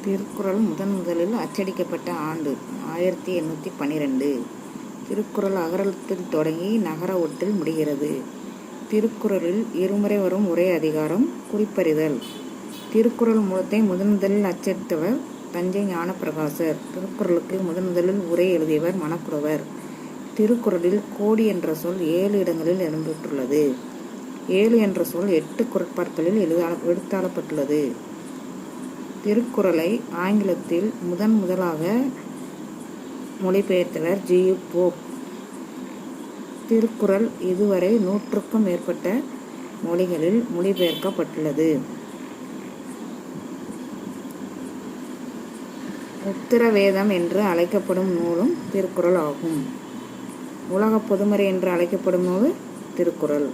திருக்குறள் முதலில் அச்சடிக்கப்பட்ட ஆண்டு 1812. திருக்குறள் அகரத்தில் தொடங்கி நகர ஒற்றில் முடிகிறது. திருக்குறளில் இருமுறை வரும் ஒரே அதிகாரம் குறிப்பறிதல். திருக்குறள் மூலத்தை முதலில் அச்சடித்தவர் தஞ்சை ஞானப்பிரகாசர். திருக்குறளுக்கு முதலில் உரை எழுதியவர் மணக்குடவர். திருக்குறளில் கோடி என்ற சொல் 7 இடங்களில் இடம்பெற்றுள்ளது. 7 என்ற சொல் 8 குறட்பாக்களில் எடுத்தாளப்பட்டுள்ளது. திருக்குறளை ஆங்கிலத்தில் முதலாக மொழிபெயர்த்தவர் ஜி.யு. போப். திருக்குறள் இதுவரை 100க்கும் மேற்பட்ட மொழிகளில் மொழிபெயர்க்கப்பட்டுள்ளது. உத்தர வேதம் என்று அழைக்கப்படும் நூலும் திருக்குறள் ஆகும். உலக பொதுமறை என்று அழைக்கப்படும் நூல் திருக்குறள்.